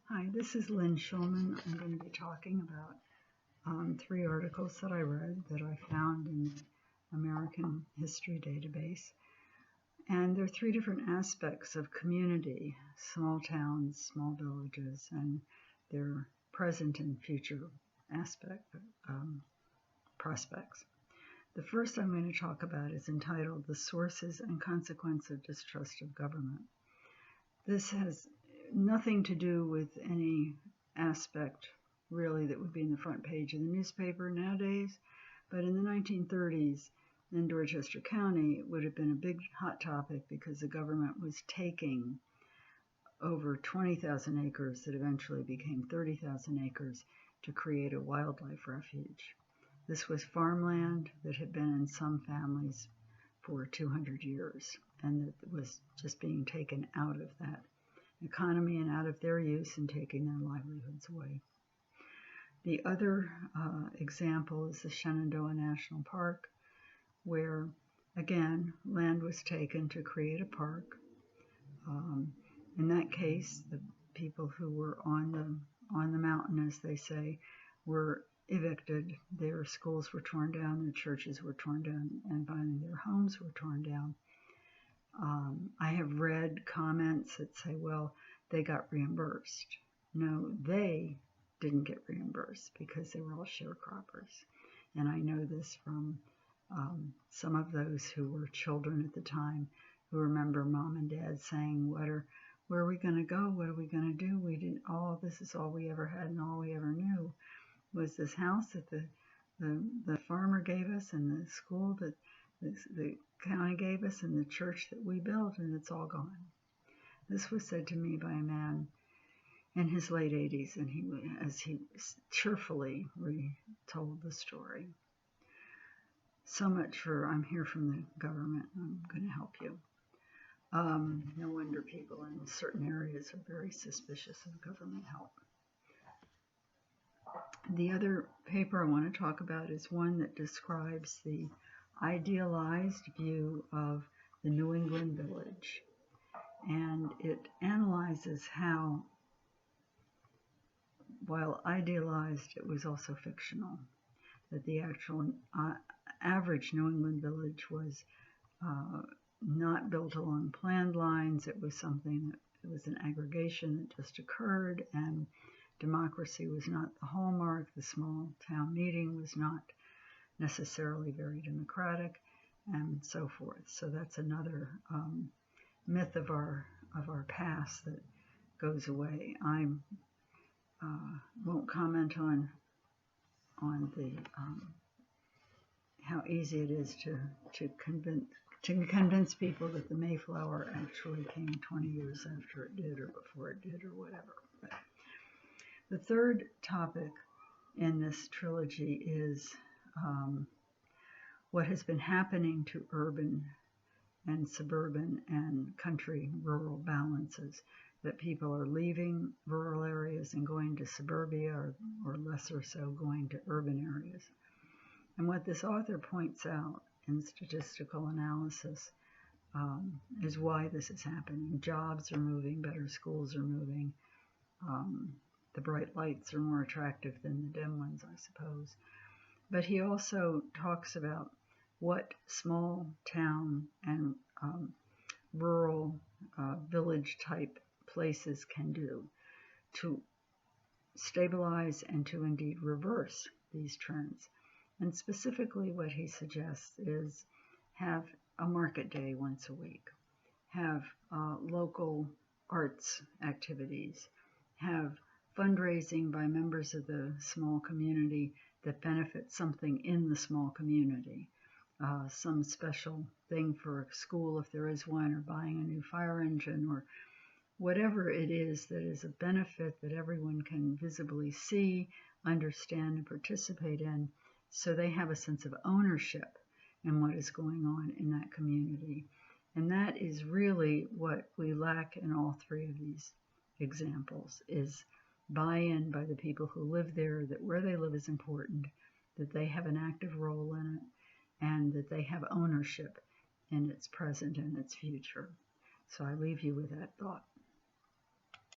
Hi, this is Lynn Schulman. I'm going to be talking about three articles that I read that I found in the American History Database. And there are three different aspects of community: small towns, small villages, and their present and future prospects. The first I'm going to talk about is entitled The Sources and Consequence of Distrust of Government. This has nothing to do with any aspect really that would be in the front page of the newspaper nowadays, but in the 1930s in Dorchester County it would have been a big hot topic because the government was taking over 20,000 acres that eventually became 30,000 acres to create a wildlife refuge. This was farmland that had been in some families for 200 years and that was just being taken out of that economy and out of their use and taking their livelihoods away. The other example is the Shenandoah National Park, where again land was taken to create a park. In that case, the people who were on the mountain, as they say, were evicted. Their schools were torn down, their churches were torn down, and finally their homes were torn down. I have read comments that say, well, they got reimbursed. No, they didn't get reimbursed because they were all sharecroppers. And I know this from some of those who were children at the time who remember mom and dad saying, where are we going to go? What are we going to do? This is all we ever had and all we ever knew was this house that the farmer gave us and the school that the county gave us and the church that we built, and it's all gone. This was said to me by a man in his late 80s, and as he cheerfully retold the story. So much for I'm here from the government, I'm going to help you. No wonder people in certain areas are very suspicious of government help. The other paper I want to talk about is one that describes the idealized view of the New England village, and it analyzes how, while idealized, it was also fictional, that the actual average New England village was not built along planned lines. It was something that was an aggregation that just occurred, and democracy was not the hallmark. The small town meeting was not necessarily very democratic, and so forth. So that's another myth of our past that goes away. I won't comment on the how easy it is to convince people that the Mayflower actually came 20 years after it did, or before it did, or whatever. But the third topic in this trilogy is what has been happening to urban and suburban and country rural balances, that people are leaving rural areas and going to suburbia, or lesser so going to urban areas. And what this author points out in statistical analysis is why this is happening. Jobs are moving, better schools are moving, the bright lights are more attractive than the dim ones, I suppose. But he also talks about what small town and rural village type places can do to stabilize and to indeed reverse these trends. And specifically what he suggests is have a market day once a week, have local arts activities, have fundraising by members of the small community that benefit something in the small community, some special thing for a school if there is one, or buying a new fire engine, or whatever it is that is a benefit that everyone can visibly see, understand, and participate in, so they have a sense of ownership in what is going on in that community. And that is really what we lack in all three of these examples, is buy-in by the people who live there, that where they live is important, that they have an active role in it, and that they have ownership in its present and its future. So I leave you with that thought.